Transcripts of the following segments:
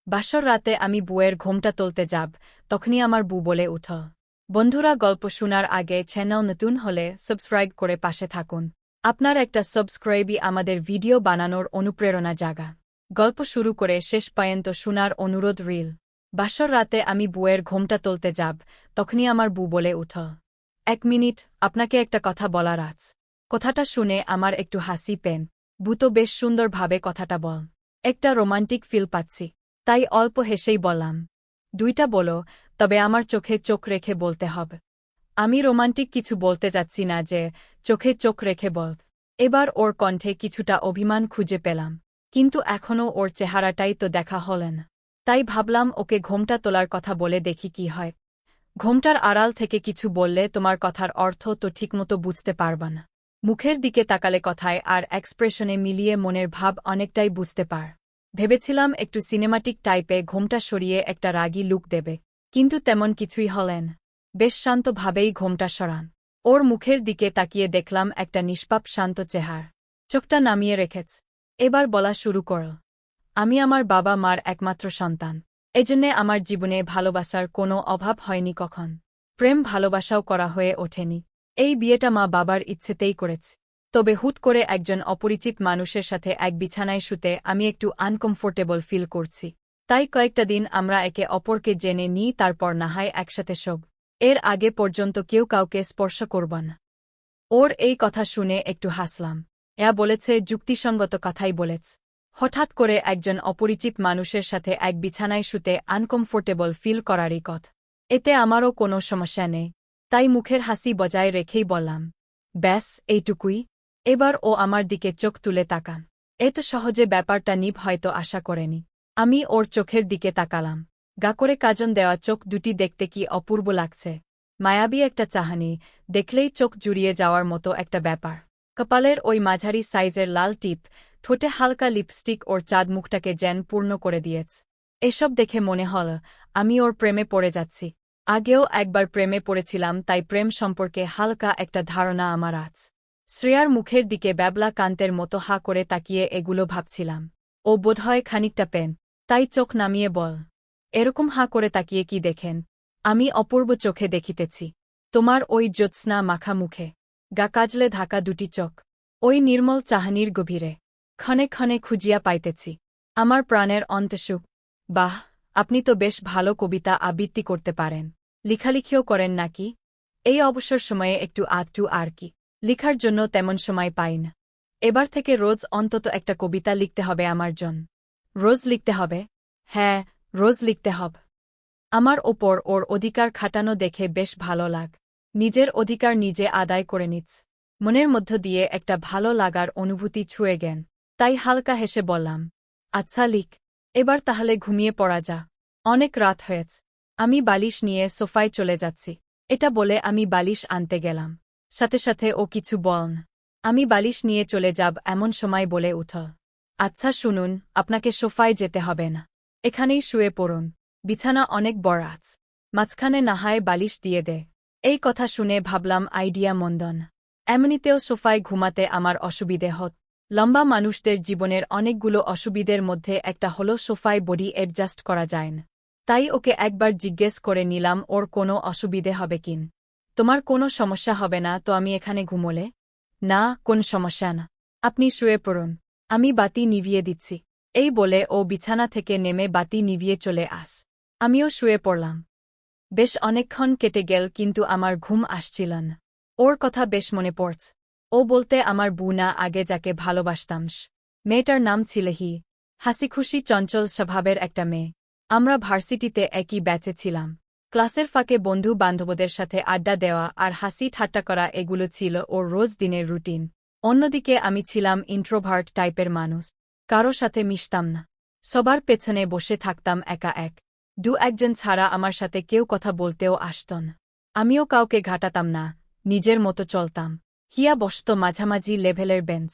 বাসর রাতে আমি বুয়ের ঘোমটা তুলতে যাব, তখনই আমার বউ বলে উঠ। বন্ধুরা, গল্প শোনার আগে চ্যানেল নতুন হলে সাবস্ক্রাইব করে পাশে থাকুন। আপনার একটা সাবস্ক্রাইবই আমাদের ভিডিও বানানোর অনুপ্রেরণা জাগা। গল্প শুরু করে শেষ পর্যন্ত শোনার অনুরোধ রিল। বাসর রাতে আমি বুয়ের ঘোমটা তুলতে যাব, তখনই আমার বউ বলে উঠ। 1 মিনিট, আপনাকে একটা কথা বলার আছে। কথাটা শুনে আমার একটু হাসি পেন। বউ তো বেশ সুন্দরভাবে কথাটা বল। একটা রোমান্টিক ফিল পাচ্ছি, তাই অল্প হেসেই বললাম, 2টা বলো, তবে আমার চোখে চোখ রেখে বলতে হবে। আমি রোমান্টিক কিছু বলতে যাচ্ছি না যে, চোখে চোখ রেখে বল। এবার ওর কণ্ঠে কিছুটা অভিমান খুঁজে পেলাম, কিন্তু এখনও ওর চেহারাটাই তো দেখা হলেন। তাই ভাবলাম ওকে ঘোমটা তোলার কথা বলে দেখি কি হয়। ঘোমটার আড়াল থেকে কিছু বললে তোমার কথার অর্থ তো ঠিকমতো বুঝতে পারবা না। মুখের দিকে তাকালে কথায় আর এক্সপ্রেশনে মিলিয়ে মনের ভাব অনেকটাই বুঝতে পার। ভেবেছিলাম একটু সিনেমাটিক টাইপে ঘোমটা সরিয়ে একটা রাগী লুক দেবে, কিন্তু তেমন কিছুই হলেন। বেশ শান্তভাবেই ঘোমটা সরান। ওর মুখের দিকে তাকিয়ে দেখলাম একটা নিষ্পাপ শান্ত চেহার। চোখটা নামিয়ে রেখেছ। এবার বলা শুরু করল, আমি আমার বাবা মার একমাত্র সন্তান। এজন্যে আমার জীবনে ভালোবাসার কোনো অভাব হয়নি কখন। প্রেম ভালোবাসাও করা হয়ে ওঠেনি। এই বিয়েটা মা বাবার ইচ্ছেতেই করেছে। তবে হুট করে একজন অপরিচিত মানুষের সাথে এক বিছানায় শুতে আমি একটু আনকমফোর্টেবল ফিল করছি। তাই কয়েকটা দিন আমরা একে অপরকে জেনে নিই, তারপর না হয় একসাথে শোব। এর আগে পর্যন্ত কেউ কাউকে স্পর্শ করব না। ওর এই কথা শুনে একটু হাসলাম। বলেছে যুক্তিসঙ্গত কথাই বলেছ। হঠাৎ করে একজন অপরিচিত মানুষের সাথে এক বিছানায় শুতে আনকমফোর্টেবল ফিল করারই কথা। এতে আমারও কোনো সমস্যা নেই। তাই মুখের হাসি বজায় রেখেই বললাম, ব্যাস এইটুকুই। এবার ও আমার দিকে চোখ তুলে তাকান। এত সহজে ব্যাপারটা নিভ হয়তো আশা করেনি। আমি ওর চোখের দিকে তাকালাম। গা করে কাজল দেওয়া চোখ দুটি দেখতে কি অপূর্ব লাগছে। মায়াবী একটা চাহানি, দেখলেই চোখ জুড়িয়ে যাওয়ার মতো একটা ব্যাপার। কপালের ওই মাঝারি সাইজের লাল টিপ, ঠোঁটে হালকা লিপস্টিক ওর চাঁদ মুখটাকে যেন পূর্ণ করে দিয়েছে। এসব দেখে মনে হল আমি ওর প্রেমে পড়ে যাচ্ছি। আগেও একবার প্রেমে পড়েছিলাম, তাই প্রেম সম্পর্কে হালকা একটা ধারণা আমার আছে। শ্রেয়ার মুখের দিকে ব্যাবলা কান্তের মতো হা করে তাকিয়ে এগুলো ভাবছিলাম। ও বোধহয় খানিকটা পেন, তাই চোখ নামিয়ে বল, এরকম হা করে তাকিয়ে কি দেখেন? আমি অপূর্ব চোখে দেখিতেছি। তোমার ওই জ্যোৎস্না মাখা মুখে, গা কাজলে ঢাকা দুটি চোখ, ওই নির্মল চাহানির গভীরে ক্ষণে ক্ষণে খুঁজিয়া পাইতেছি আমার প্রাণের অন্তেসুখ। বাহ, আপনি তো বেশ ভালো কবিতা আবৃত্তি করতে পারেন। লেখালেখিও করেন নাকি? এই অবসর সময়ে একটু আধটু আর কি। লিখার জন্য তেমন সময় পাই না। এবার থেকে রোজ অন্তত একটা কবিতা লিখতে হবে আমার জন্য। রোজ লিখতে হবে? হ্যাঁ, রোজ লিখতে হবে। আমার ওপর ওর অধিকার খাটানো দেখে বেশ ভালো লাগ। নিজের অধিকার নিজে আদায় করে নিচ্ছ। মনের মধ্য দিয়ে একটা ভালো লাগার অনুভূতি ছুঁয়ে গেন। তাই হালকা হেসে বললাম, আচ্ছা লিখ। এবার তাহলে ঘুমিয়ে পড়া যা। অনেক রাত হয়েছে। আমি বালিশ নিয়ে সোফায় চলে যাচ্ছি। এটা বলে আমি বালিশ আনতে গেলাম। সাথে সাথে ও কিছু বল না। আমি বালিশ নিয়ে চলে যাব এমন সময় বলে উঠ, আচ্ছা শুনুন, আপনাকে সোফায় যেতে হবে না। এখানেই শুয়ে পড়ুন। বিছানা অনেক বড় আছে। মাঝখানে নাহায় বালিশ দিয়ে দে। এই কথা শুনে ভাবলাম আইডিয়া মন্দন। এমনিতেও সোফায় ঘুমাতে আমার অসুবিধে হত। লম্বা মানুষদের জীবনের অনেকগুলো অসুবিধের মধ্যে একটা হলো সোফায় বডি অ্যাডজাস্ট করা যায় না। তাই ওকে একবার জিজ্ঞেস করে নিলাম ওর কোনো অসুবিধে হবে কিন। তোমার কোনো সমস্যা হবে না তো আমি এখানে ঘুমোলে? না, কোন সমস্যা না। আপনি শুয়ে পড়ুন। আমি বাতি নিভিয়ে দিচ্ছি। এই বলে ও বিছানা থেকে নেমে বাতি নিভিয়ে চলে আস। আমিও শুয়ে পড়লাম। বেশ অনেকক্ষণ কেটে গেল, কিন্তু আমার ঘুম আসছিল না। ওর কথা বেশ মনে পড়ছে। ও বলতে আমার বউ না, আগে যাকে ভালোবাসতাম। মেয়েটার নাম ছিল হি। হাসিখুশি চঞ্চল স্বভাবের একটা মেয়ে। আমরা ভার্সিটিতে একই ব্যাচে ছিলাম। ক্লাসের ফাঁকে বন্ধু বান্ধবদের সাথে আড্ডা দেওয়া আর হাসি ঠাট্টা করা এগুলো ছিল ওর রোজ দিনের রুটিন। অন্যদিকে আমি ছিলাম ইন্ট্রোভার্ট টাইপের মানুষ। কারো সাথে মিশতাম না। সবার পেছনে বসে থাকতাম একা এক। 2-1 জন ছাড়া আমার সাথে কেউ কথা বলতেও আসত না। আমিও কাউকে ঘাটাতাম না, নিজের মতো চলতাম। হিয়া বসত মাঝামাঝি লেভেলের বেঞ্চ।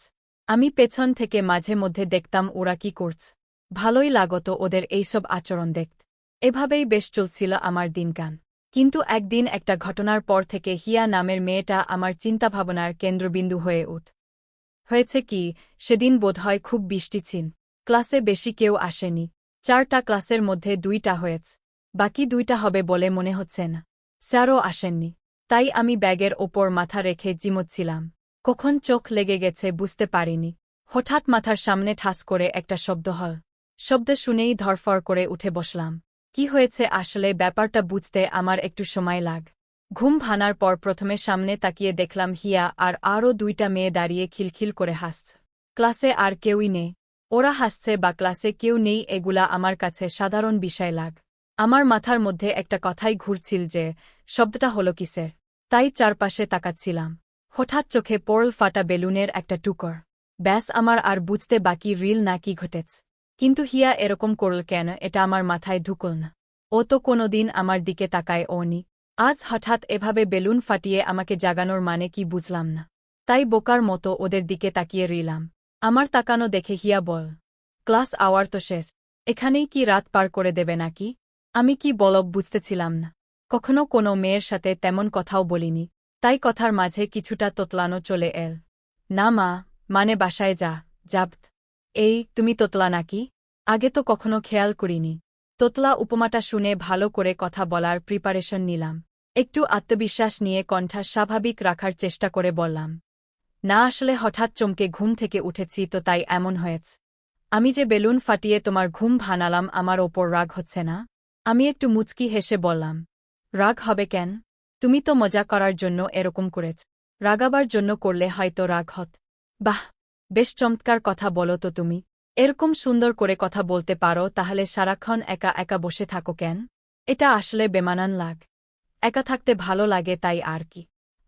আমি পেছন থেকে মাঝে মধ্যে দেখতাম ওরা কি করছে। ভালোই লাগত ওদের এইসব আচরণ দেখতে। এভাবেই বেশ চলছিল আমার দিনকান। কিন্তু একদিন একটা ঘটনার পর থেকে হিয়া নামের মেয়েটা আমার চিন্তাভাবনার কেন্দ্রবিন্দু হয়ে হয়েছে কি, সেদিন বোধহয় খুব বৃষ্টি ছিল। ক্লাসে বেশি কেউ আসেনি। 4টা ক্লাসের মধ্যে 2টা হয়েছে, বাকি 2টা হবে বলে মনে হচ্ছে না। স্যারও আসেননি, তাই আমি ব্যাগের ওপর মাথা রেখে জিমোচ্ছিলাম। কখন চোখ লেগে গেছে বুঝতে পারিনি। হঠাৎ মাথার সামনে ঠাস করে একটা শব্দ হল। শব্দ শুনেই ধরফর করে উঠে বসলাম। কি হয়েছে আসলে ব্যাপারটা বুঝতে আমার একটু সময় লাগ। ঘুম ভাঙার পর প্রথমে সামনে তাকিয়ে দেখলাম হিয়া আর আরও 2টা মেয়ে দাঁড়িয়ে খিলখিল করে হাসছে। ক্লাসে আর কেউই নেই। ওরা হাসছে বা ক্লাসে কেউ নেই এগুলা আমার কাছে সাধারণ বিষয় লাগ। আমার মাথার মধ্যে একটা কথাই ঘুরছিল যে শব্দটা হলো কিসের। তাই চারপাশে তাকাচ্ছিলাম। হঠাৎ চোখে পড়ল ফাটা বেলুনের একটা টুকর। ব্যাস আমার আর বুঝতে বাকি রিল না কি ঘটেছে। কিন্তু হিয়া এরকম করল কেন এটা আমার মাথায় ঢুকল না। ও তো কোনোদিন আমার দিকে তাকায় ওনি। আজ হঠাৎ এভাবে বেলুন ফাটিয়ে আমাকে জাগানোর মানে কি বুঝলাম না। তাই বোকার মতো ওদের দিকে তাকিয়ে রইলাম। আমার তাকানো দেখে হিয়া বল, ক্লাস আওয়ার তো শেষ, এখানেই কি রাত পার করে দেবে নাকি? আমি কি বলব বুঝতেছিলাম না। কখনো কোনো মেয়ের সাথে তেমন কথাও বলিনি, তাই কথার মাঝে কিছুটা তোতলানো চলে এল। না মা, মানে বাসায় যাবত। এই, তুমি তোতলা নাকি? আগে তো কখনো খেয়াল করিনি। তোতলা উপমাটা শুনে ভালো করে কথা বলার প্রিপারেশন নিলাম। একটু আত্মবিশ্বাস নিয়ে কণ্ঠা স্বাভাবিক রাখার চেষ্টা করে বললাম, না আসলে হঠাৎ চমকে ঘুম থেকে উঠেছি তো তাই এমন হয়েছে। আমি যে বেলুন ফাটিয়ে তোমার ঘুম ভাঙালাম আমার ওপর রাগ হচ্ছে না? আমি একটু মুচকি হেসে বললাম, রাগ হবে কেন? তুমি তো মজা করার জন্য এরকম করেছ। রাগাবার জন্য করলে হয়তো রাগ হত। বাহ, বেশ চমৎকার কথা বলো তো তুমি। এরকম সুন্দর করে কথা বলতে পারো তাহলে সারাক্ষণ একা একা বসে থাকো কেন? এটা আসলে বেমানান লাগ। একা থাকতে ভালো লাগে তাই আর কি।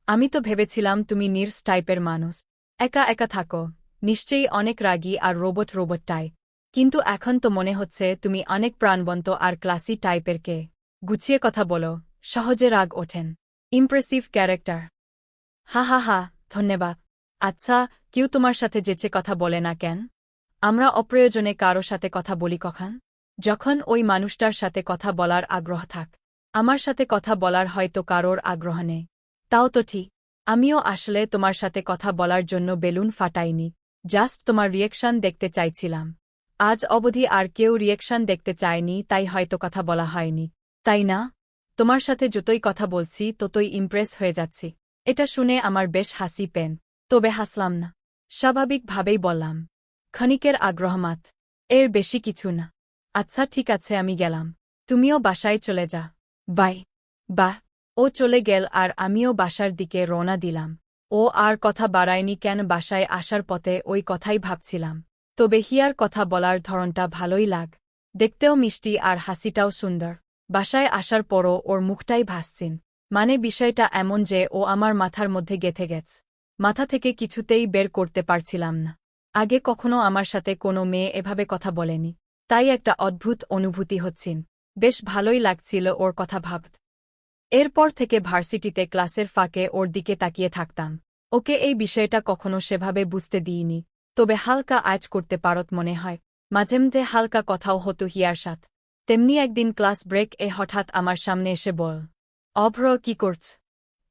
আমি তো ভেবেছিলাম তুমি নির্স টাইপের মানুষ। একা একা থাকো, নিশ্চয়ই অনেক রাগী আর রোবট টাইপ। কিন্তু এখন তো মনে হচ্ছে তুমি অনেক প্রাণবন্ত আর ক্লাসি টাইপের কে। গুছিয়ে কথা বলো, সহজে রাগ ওঠেন। Impressive character. হা হা হা, ধন্যবাদ। আচ্ছা, কেউ তোমার সাথে যেচে কথা বলে না কেন? আমরা অপ্রয়োজনে কারো সাথে কথা বলি কখন? যখন ওই মানুষটার সাথে কথা বলার আগ্রহ থাক। আমার সাথে কথা বলার হয়তো কারোর আগ্রহ নেই। তাও তো ঠিক। আমিও আসলে তোমার সাথে কথা বলার জন্য বেলুন ফাটাইনি, জাস্ট তোমার রিয়েকশন দেখতে চাইছিলাম। আজ অবধি আর কেউ রিয়েকশন দেখতে চায়নি তাই হয়তো কথা বলা হয়নি, তাই না? তোমার সাথে যতই কথা বলছি ততই ইমপ্রেস হয়ে যাচ্ছি। এটা শুনে আমার বেশ হাসি পেন, তবে হাসলাম না। স্বাভাবিকভাবেই বললাম, ক্ষণিকের আগ্রহমাত, এর বেশি কিছু না। আচ্ছা ঠিক আছে আমি গেলাম, তুমিও বাসায় চলে যা। বাই। বাহ। ও চলে গেল আর আমিও বাসার দিকে রওনা দিলাম। ও আর কথা বাড়ায়নি কেন বাসায় আসার পথে ওই কথাই ভাবছিলাম। তবে হিয়ার কথা বলার ধরনটা ভালোই লাগ। দেখতেও মিষ্টি আর হাসিটাও সুন্দর। বাসায় আসার পরও ওর মুখটাই ভাসছিন। মানে বিষয়টা এমন যে ও আমার মাথার মধ্যে গেঁথে গেছে। মাথা থেকে কিছুতেই বের করতে পারছিলাম না। আগে কখনো আমার সাথে কোনো মেয়ে এভাবে কথা বলেনি, তাই একটা অদ্ভুত অনুভূতি হচ্ছিন। বেশ ভালোই লাগছিল ওর কথা ভাবতে। এরপর থেকে ভার্সিটিতে ক্লাসের ফাঁকে ওর দিকে তাকিয়ে থাকতাম। ওকে এই বিষয়টা কখনো সেভাবে বুঝতে দিইনি, তবে হালকা আঁচ করতে পারত মনে হয়। মাঝেমধ্যে হালকা কথাও হতো হিয়ার সাথ। তেমনি একদিন ক্লাস ব্রেক হঠাৎ আমার সামনে এসে বল, অভ্র কি করছ?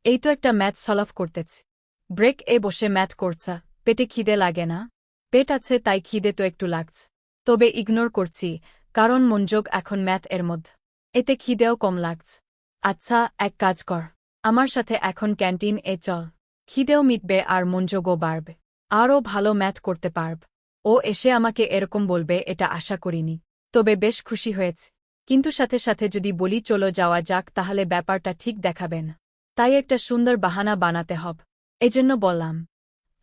এই তো একটা ম্যাথ সলভ করতেছ। ব্রেক বসে ম্যাথ করছা, পেটে খিদে লাগে না? পেট আছে তাই খিদে তো একটু লাগছে, তবে ইগনোর করছি, কারণ মনোযোগ এখন ম্যাথ এর মধ্যে। এতে খিদেও কম লাগছে। আচ্ছা এক কাজ কর, আমার সাথে এখন ক্যান্টিন চল। খিদেও মিটবে আর মনোযোগও বাড়বে, আরও ভালো ম্যাথ করতে পারব। ও এসে আমাকে এরকম বলবে এটা আশা করিনি, তবে বেশ খুশি হয়েছে। কিন্তু সাথে সাথে যদি বলি চলো যাওয়া যাক তাহলে ব্যাপারটা ঠিক দেখাবেন, তাই একটা সুন্দর বাহানা বানাতে হব। এজন্য বললাম,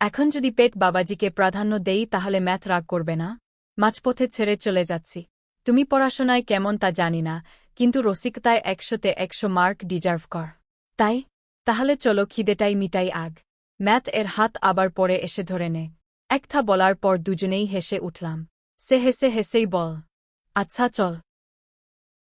এখন যদি পেট বাবাজিকে প্রাধান্য দেই তাহলে ম্যাথ রাগ করবে না? মাঝপথে ছেড়ে চলে যাচ্ছি। তুমি পড়াশোনায় কেমন তা জানি না, কিন্তু রসিকতায় 100তে 100 মার্ক ডিজার্ভ কর। তাই? তাহলে চলো খিদেটাই মিটাই আগ। ম্যাথ হাত আবার পরে এসে ধরে নে। একটা বলার পর দুজনেই হেসে উঠলাম। সে হেসেই বল, আচ্ছা চল।